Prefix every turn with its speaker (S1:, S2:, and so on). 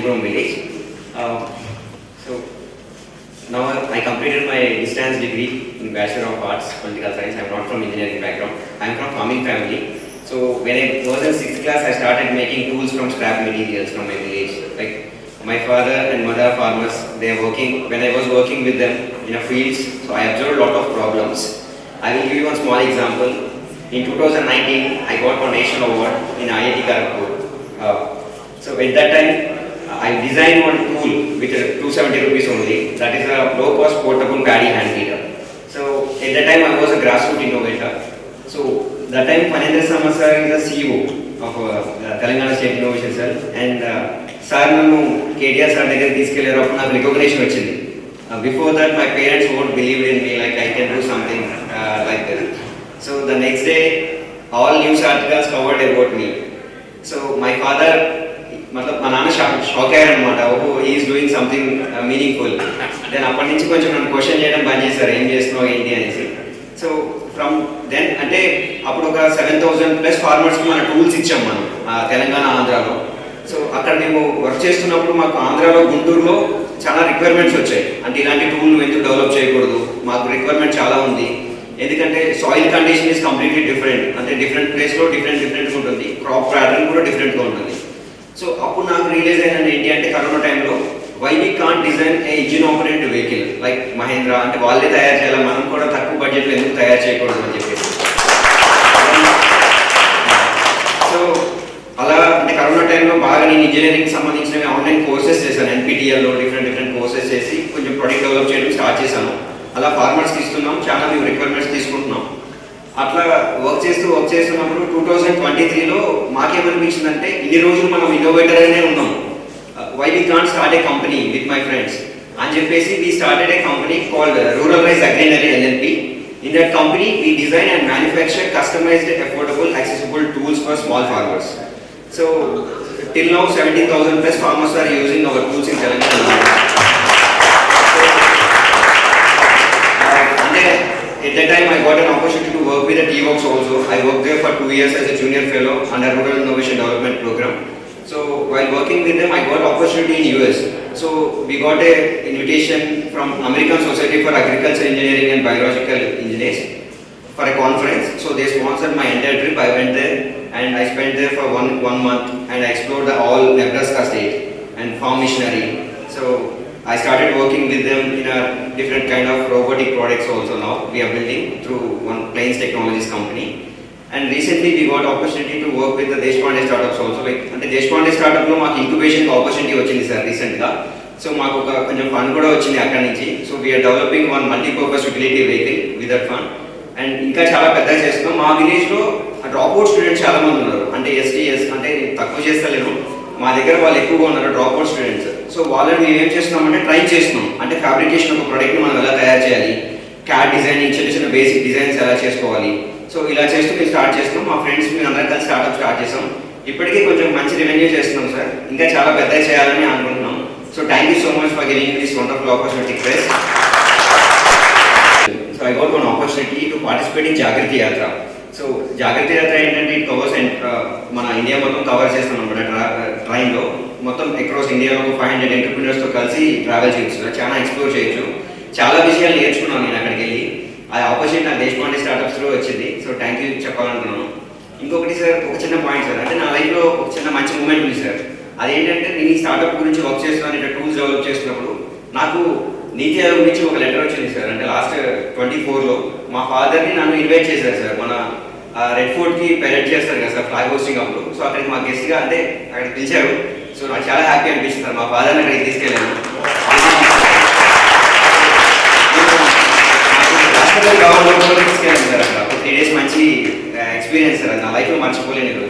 S1: Vijaypuram village. So now I completed my distance degree in Bachelor of Arts, Political Science. I am not from engineering background. I am from farming family. So when I was in 6th class, I started making tools from scrap materials from my village. Like my father and mother are farmers. They are working. When I was working with them in a fields, so I observed a lot of problems. I will give you one small example. In 2019, I got one national award in IIT Kharagpur. So at that time, I designed one tool with 270 rupees only. That is a low-cost portable paddy hand weeder. So at that time, I was a grassroots innovator. So that time, Phanendra Sama sir is the CEO of Telangana State Innovation Cell, and sir nanu KTR sir దగ్గర తీసుకెళ్లేటప్పుడు నాకు recognition వచ్చింది. Before that, my parents won't believe in me like I can do something like that. So the next day, all news articles covered about me. So my father, मतलब మా నాన్న shock అయ్యారనమాట. ఓహో is doing something meaningful. Then అప్పటి నుంచి కొంచెం నన్ను question చేయడం బంద్ చేశారు, ఏం చేస్తున్నావు ఏంటి అనేసి. సో ఫ్రమ్ దెన్ అంటే అప్పుడు ఒక 7,000+ ఫార్మర్స్కి మన టూల్స్ ఇచ్చాం మనం తెలంగాణ ఆంధ్రాలో. సో అక్కడ మేము వర్క్ చేస్తున్నప్పుడు మాకు ఆంధ్రాలో గుంటూరులో చాలా రిక్వైర్మెంట్స్ వచ్చాయి. అంటే ఇలాంటి టూల్ ఎందుకు డెవలప్ చేయకూడదు, మాకు రిక్వైర్మెంట్ చాలా ఉంది. ఎందుకంటే soil condition is completely different. అంటే డిఫరెంట్ ప్లేస్లో డిఫరెంట్గా ఉంటుంది, క్రాప్ ప్యాటర్న్ కూడా డిఫరెంట్గా ఉంటుంది. సో అప్పుడు నాకు రియలైజ్ అయినది ఏంటి అంటే కరోనా టైంలో why we can't design a engine operated vehicle like Mahindra, అంటే వాళ్ళే తయారు చేయాలి, మనం కూడా తక్కువ బడ్జెట్లో ఎందుకు తయారు చేయకూడదు అని చెప్పేసి. సో అలా అంటే కరోనా టైంలో బాగా నేను ఇంజనీరింగ్ సంబంధించిన ఆన్లైన్ కోర్సెస్ చేశాను. ఎన్పిటిఎల్లో డిఫరెంట్ కోర్సెస్ చేసి కొంచెం ప్రొడక్ట్ డెవలప్ చేయడం స్టార్ట్ చేశాను. అలా ఫార్మర్స్కి ఇస్తున్నాం, చాలా మేము రిక్వైర్మెంట్స్ తీసుకుంటున్నాం. అట్లా వర్క్ చేస్తున్నప్పుడు 2023లో మాకేమనిపించిందంటే ఇన్ని రోజులు మనం ఇన్నోవేటర్ అనే ఉన్నాం, why we can't start a company with my friends అని చెప్పేసి we started a company called rural rise Agrinary LLP. In that company we design and manufacture customised affordable accessible tools for small farmers. So till now 17,000+ farmers are using our tools in Telangana. At that time, I got an opportunity to work with the T-Works also. I worked there for 2 years as a junior fellow under Rural Innovation Development Program. So while working with them, I got opportunity in US. So we got a invitation from American Society for Agriculture Engineering and Biological Engineers for a conference. So they sponsored my entire trip. I went there and I spent there for one month and I explored the all Nebraska state and farm machinery. So I started working with them in a different kind of robotic products also. Now we are building through one Plains Technologies company, and recently we got opportunity to work with the Deshpande startups also. Like ante Deshpande startup lo maaku incubation opportunity vachindi sir recent ga. So maaku oka koncham fund kuda vachindi akkadi nunchi. So we are developing one multi-purpose utility vehicle with that fund, and ఇంకా చాలా పెద్దగా చేస్తున్నాం. మా village లో dropout students చాలా మంది ఉన్నారు. అంటే ఎస్టీఎస్ అంటే తక్కువ చేస్తలేను, మా దగ్గర వాళ్ళు ఎక్కువగా ఉన్నారు డ్రాప్అవుట్ స్టూడెంట్స్. సో వాళ్ళని మేము ఏం చేస్తున్నామంటే ట్రైన్ చేస్తున్నాం. అంటే ఫ్యాబ్రికేషన్ ఒక ప్రోడక్ట్ని మనం ఎలా తయారు చేయాలి, క్యాడ్ డిజైనింగ్, చిన్న బేసిక్ డిజైన్స్ ఎలా చేసుకోవాలి. సో ఇలా చేస్తూ మేము స్టార్ట్ చేస్తున్నాం. మా ఫ్రెండ్స్ మేము అందరం కలిసి స్టార్ట్ చేసాం. ఇప్పటికీ కొంచెం మంచి రెవెన్యూ చేస్తున్నాం సార్. ఇంకా చాలా పెద్దగా చేయాలని అనుకుంటున్నాం. So thank you so much for giving this wonderful opportunity press. So I got one opportunity to participate in Jagriti Yatra. So Jagriti Yatra ఏంటంటే ఇట్ కవర్స్ మన ఇండియా మొత్తం కవర్ చేస్తాం అనమాట. ట్రైన్లో మొత్తం అక్రాస్ ఇండియాలో 500 ఎంటర్ప్రీనర్స్తో కలిసి ట్రావెల్ చేయొచ్చు, చాలా ఎక్స్ప్లోర్ చేయొచ్చు. చాలా విషయాలు నేర్చుకున్నాను నేను అక్కడికి వెళ్ళి. ఆ ఆపర్చునిటీ నా దేశపాండే స్టార్టప్స్లో వచ్చింది. సో థ్యాంక్ యూ చెప్పాలనుకున్నాను. ఇంకొకటి సార్, ఒక చిన్న పాయింట్ సార్, అంటే నా లైఫ్లో ఒక చిన్న మంచి మూమెంట్ ఉంది సార్. అదేంటంటే నేను ఈ స్టార్టప్ గురించి వర్క్ చేస్తున్నాను, ఇట్లా టూల్స్ డెవలప్ చేస్తున్నప్పుడు నాకు నీతి ఆయోగ్ నుంచి ఒక లెటర్ వచ్చింది సార్. అంటే లాస్ట్ 24లో మా ఫాదర్ని నన్ను ఇన్వైట్ చేశారు సార్. మన రెడ్ ఫోర్ట్కి పెరెడ్ చేస్తారు కదా సార్ ఫ్లాగ్ హోస్టింగ్ అప్పుడు. సో అక్కడికి మా గెస్ట్గా అంటే అక్కడికి పిలిచారు. సో నాకు చాలా హ్యాపీ అనిపిస్తుంది సార్. మా ఫాదర్ని అక్కడికి తీసుకెళ్ళాను. హాస్పిటల్ గవర్నమెంట్ తీసుకెళ్ళాను సార్. అక్కడ 3 days మంచి ఎక్స్పీరియన్స్ సార్. నా లైఫ్లో మర్చిపోలేను.